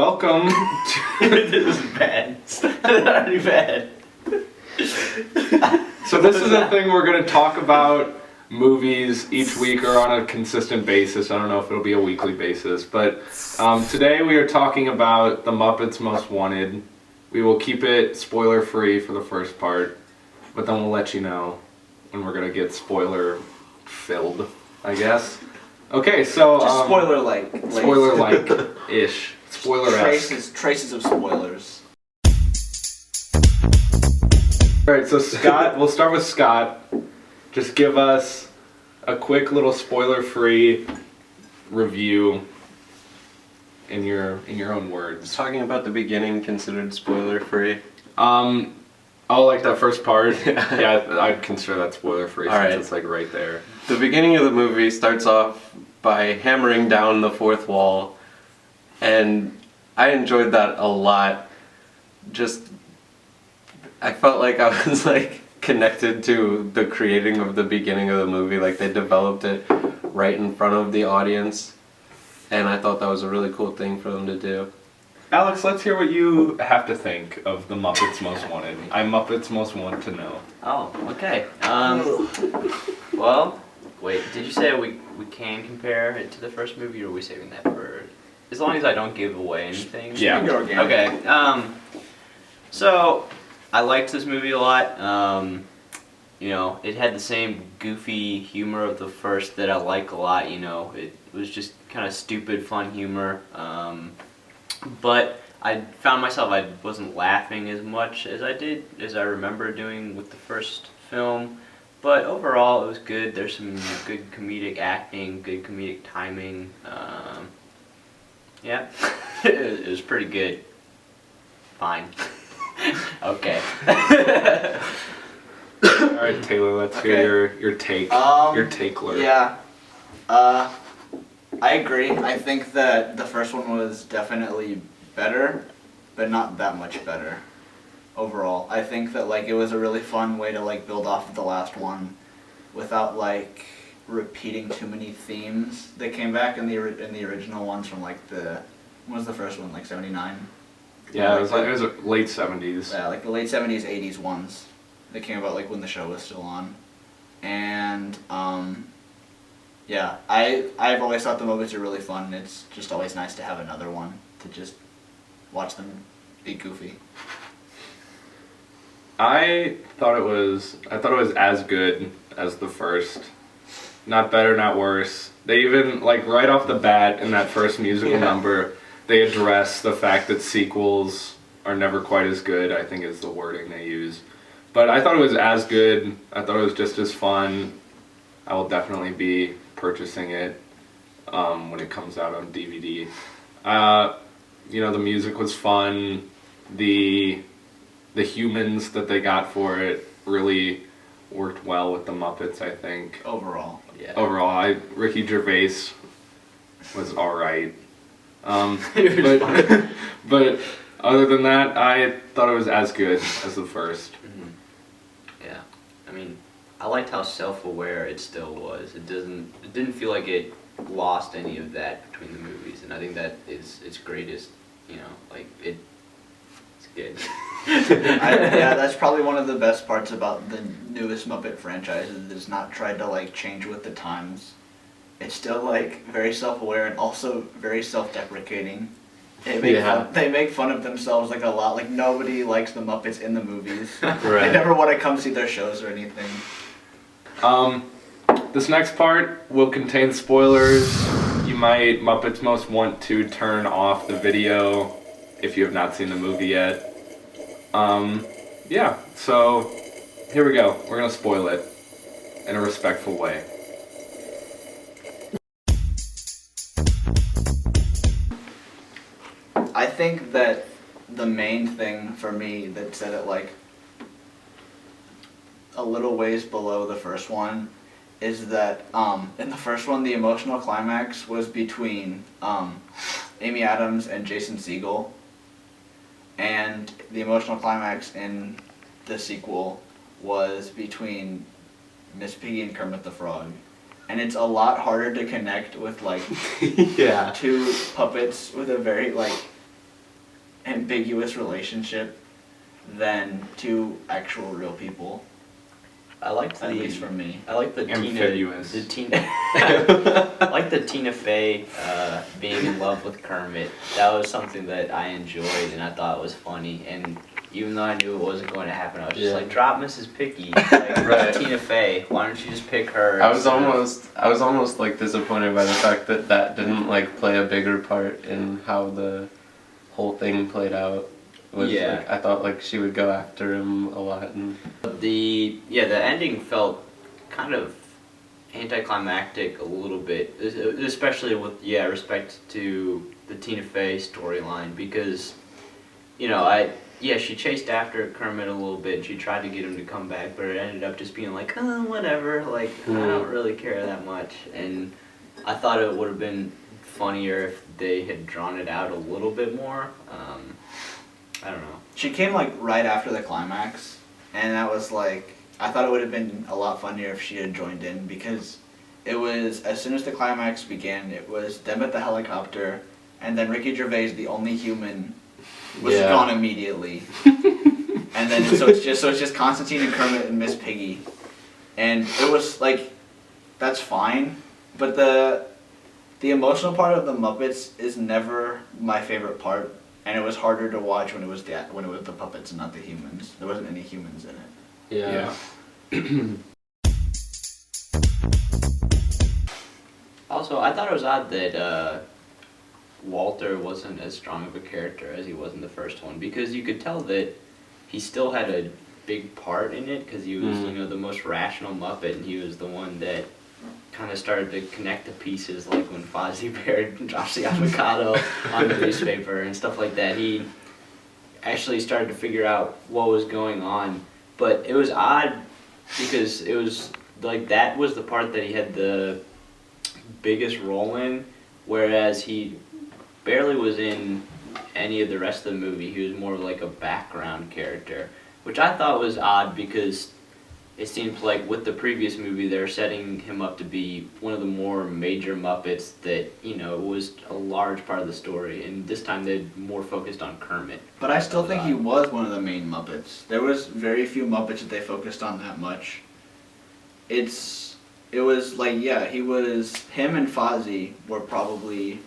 Welcome to... This is bad. It's already bad. So this is a thing we're going to talk about movies each week or on a consistent basis. I don't know if it'll be a weekly basis, but today we are talking about The Muppets Most Wanted. We will keep it spoiler free for the first part, but then we'll let you know when we're going to get spoiler filled, I guess. Okay, so... Just spoiler-like. Spoiler-like-ish. Spoiler-esque. Traces of spoilers. Alright, so Scott, we'll start with Scott. Just give us a quick little spoiler-free review in your own words. Talking about the beginning considered spoiler-free? Oh, like that first part? Yeah, I'd consider that spoiler-free since Alright. it's like right there. The beginning of the movie starts off by hammering down the fourth wall, and I enjoyed that a lot. Just, I felt like I was like connected to the creating of the beginning of the movie, like they developed it right in front of the audience, and I thought that was a really cool thing for them to do. Alex, let's hear what you have to think of The Muppets Most Wanted. I'm Muppets Most Want to Know. Oh, okay. Well, wait, did you say we can compare it to the first movie, or are we saving that for... As long as I don't give away anything? Yeah. Okay, so, I liked this movie a lot. You know, it had the same goofy humor of the first that I like a lot, you know. It was just kind of stupid, fun humor. But I found myself, I wasn't laughing as much as I remember doing with the first film. But overall, it was good. There's some good comedic acting, good comedic timing. Yeah, it was pretty good. Fine. Okay. Alright, Taylor, let's hear your take. Your takeler. Yeah. I agree. I think that the first one was definitely better, but not that much better overall. I think that like it was a really fun way to like build off of the last one without like repeating too many themes that came back in the original ones from like when was the first one, like 79? Yeah, it was late 70s. Yeah, like the late 70s, 80s ones that came about like when the show was still on. And yeah, I've always thought the Muppets are really fun. It's just always nice to have another one to just watch them be goofy. I thought it was as good as the first. Not better, not worse. They even, like, right off the bat in that first musical number, they address the fact that sequels are never quite as good, I think is the wording they use. But I thought it was as good. I thought it was just as fun. I will definitely be purchasing it when it comes out on DVD. You know, the music was fun. The humans that they got for it really worked well with the Muppets, I think. Overall. Yeah. Overall, Ricky Gervais was alright. But other than that, I thought it was as good as the first. Mm-hmm. Yeah. I mean, I liked how self-aware it still was. It didn't feel like it lost any of that between the movies, and I think that is its greatest, you know, like it's good. Yeah, that's probably one of the best parts about the newest Muppet franchise is it's not tried to like change with the times. It's still like very self-aware and also very self-deprecating. They make fun of themselves like a lot. Like nobody likes the Muppets in the movies. Right. They never want to come see their shows or anything. This next part will contain spoilers. You might Muppets Most want to turn off the video if you have not seen the movie yet. Yeah, so here we go. We're gonna spoil it in a respectful way. I think that the main thing for me that set it like a little ways below the first one is that in the first one the emotional climax was between Amy Adams and Jason Segel, and the emotional climax in the sequel was between Miss Piggy and Kermit the Frog. And it's a lot harder to connect with like Yeah. two puppets with a very like ambiguous relationship than two actual real people. I liked At least for me. I like the Amphibious. I like the Tina Fey being in love with Kermit. That was something that I enjoyed and I thought was funny. And even though I knew it wasn't going to happen, I was just like, drop Mrs. Piggy, like, Right. Tina Fey. Why don't you just pick her? I was almost like disappointed by the fact that that didn't like play a bigger part in how the whole thing played out. Yeah. Like, I thought like she would go after him a lot, and The ending felt kind of anticlimactic a little bit, especially with respect to the Tina Fey storyline, because she chased after Kermit a little bit. She tried to get him to come back, but it ended up just being like, oh, whatever. Like I don't really care that much, and I thought it would have been funnier if they had drawn it out a little bit more. I don't know. She came like right after the climax, and that was like, I thought it would have been a lot funnier if she had joined in, because it was, as soon as the climax began, it was them at the helicopter, and then Ricky Gervais, the only human, was gone immediately. And then so it's just Constantine and Kermit and Miss Piggy. And it was like, that's fine, but the emotional part of the Muppets is never my favorite part. And it was harder to watch when it was the puppets and not the humans. There wasn't any humans in it. yeah. Also, I thought it was odd that Walter wasn't as strong of a character as he was in the first one, because you could tell that he still had a big part in it, because he was the most rational Muppet, and he was the one that kind of started to connect the pieces, like when Fozzie Bear drops the avocado on the newspaper and stuff like that. He actually started to figure out what was going on, but it was odd because it was like that was the part that he had the biggest role in, whereas he barely was in any of the rest of the movie. He was more of like a background character, which I thought was odd because it seems like with the previous movie they're setting him up to be one of the more major Muppets that, was a large part of the story, and this time they're more focused on Kermit. But I still think he was one of the main Muppets. There was very few Muppets that they focused on that much. It was like, he was, him and Fozzie were probably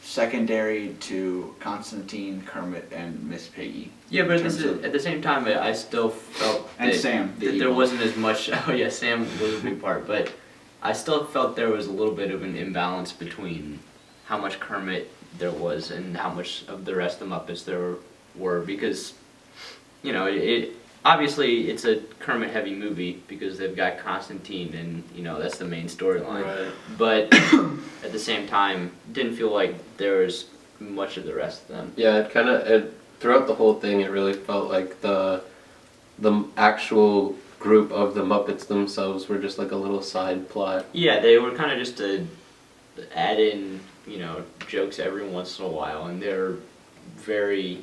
secondary to Constantine, Kermit, and Miss Piggy. Yeah, but at the same time, I still felt And that, Sam, the that there evil. wasn't as much. Oh yeah, Sam was a big part, but I still felt there was a little bit of an imbalance between how much Kermit there was and how much of the rest of the Muppets there were, because it obviously it's a Kermit heavy movie because they've got Constantine and that's the main storyline. Right. But at the same time, didn't feel like there was much of the rest of them. Yeah, throughout the whole thing, it really felt like the actual group of the Muppets themselves were just like a little side plot. Yeah, they were kind of just to add in, jokes every once in a while, and they're very,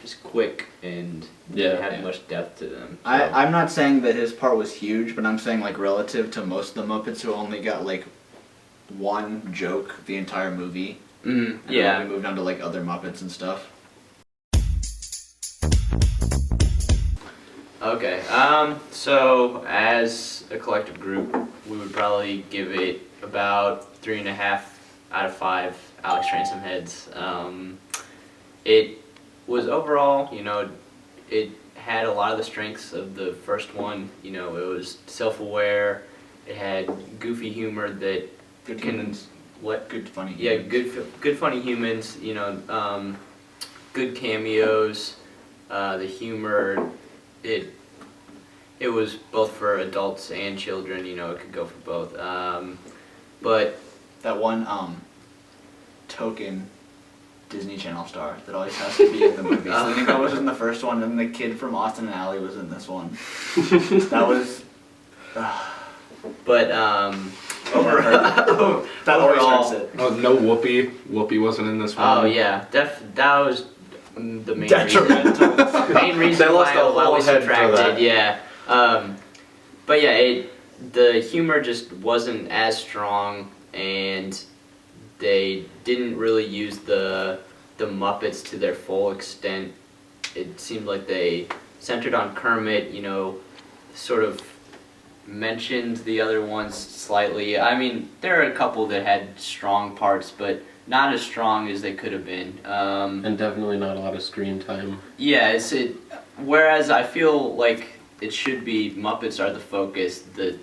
just quick and didn't have much depth to them. So. I'm not saying that his part was huge, but I'm saying like relative to most of the Muppets who only got like one joke the entire movie. And then we moved on to like other Muppets and stuff. Okay, so as a collective group, we would probably give it about 3.5 out of 5 Alex Ransom heads. It was overall, it had a lot of the strengths of the first one. It was self-aware, it had goofy humor that Good can... humans. What? Good funny Yeah, humans. good funny humans, good cameos, the humor, it was both for adults and children, it could go for both. But That one token Disney Channel star that always has to be in the movie. Selena was in the first one, and the kid from Austin and Ally was in this one. That was... But That always hurts it. Oh, no Whoopi. Whoopi wasn't in this one. Oh yeah, that was the main Detrimental. reason. Main reason They lost why, a why whole we head for subtracted. that. Yeah, but yeah, the humor just wasn't as strong, and they didn't really use the the Muppets to their full extent. It seemed like they centered on Kermit, you know, sort of mentioned the other ones slightly. I mean, there are a couple that had strong parts, but not as strong as they could have been. And definitely not a lot of screen time. Yeah, whereas I feel like it should be Muppets are the focus. The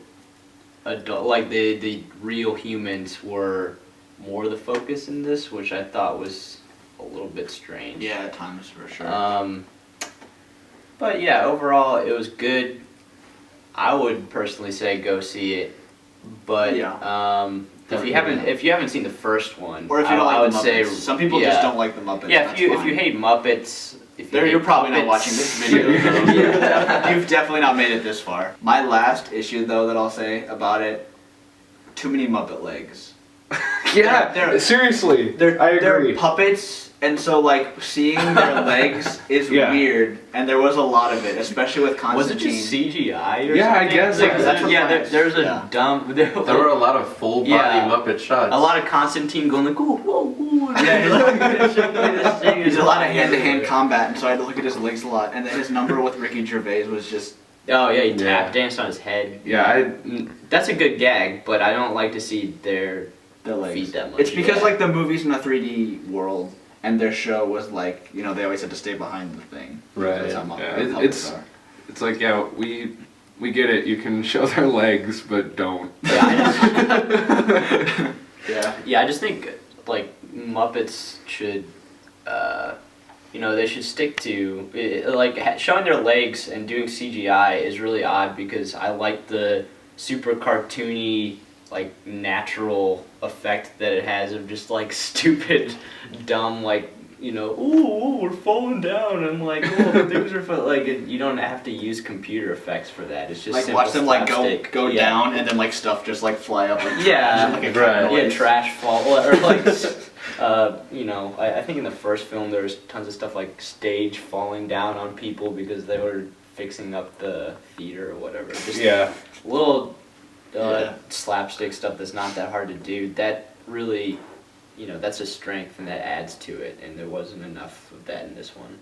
real humans were more the focus in this, which I thought was a little bit strange. Yeah, at times for sure. But yeah, overall it was good. I would personally say go see it, but if you haven't seen the first one, or if you don't I like would the Muppets, say some people just don't like the Muppets. Yeah, that's if fine. you hate Muppets, you're probably not Muppets- watching this video. Yeah. You've definitely not made it this far. My last issue, though, that I'll say about it: too many Muppet legs. Yeah, They're- seriously. I agree. They're puppets, and so like seeing their legs is Yeah. weird. And there was a lot of it, especially with Was Constantine. it just CGI or Yeah, I something? guess Like, so. That's what Flash- there's a yeah. dumb. There were a lot of full body Yeah. Muppet shots. a lot of Constantine going like, whoa, whoa, whoa. Yeah, There's a lot of hand-to-hand combat. combat, and so I had to look at his legs a lot. And then his number with Ricky Gervais was just Oh yeah, he Yeah. danced on his head. Yeah, That's a good gag, but I don't like to see their their legs. feet that much. It's because yeah. like the movies in the 3D world, and their show was like, you know, they always had to stay behind the thing. Right, That's yeah. how Muppets Yeah, Muppets it's- are. it's like, yeah, we get it. You can show their legs, but don't. Yeah, I just think like Muppets should, they should stick to showing their legs and doing CGI is really odd because I like the super cartoony, like natural effect that it has of just like stupid, dumb ooh, we're falling down and like, oh, things are you don't have to use computer effects for that. It's just Like simple watch them like slapstick. go Yeah. down, and then like stuff just like fly up. Like, Yeah. like a Right. Yeah, noise. trash fall, or like, I think in the first film there was tons of stuff like stage falling down on people because they were fixing up the theater or whatever. Just Yeah. little Yeah. slapstick stuff that's not that hard to do. That really, that's a strength and that adds to it, and there wasn't enough of that in this one.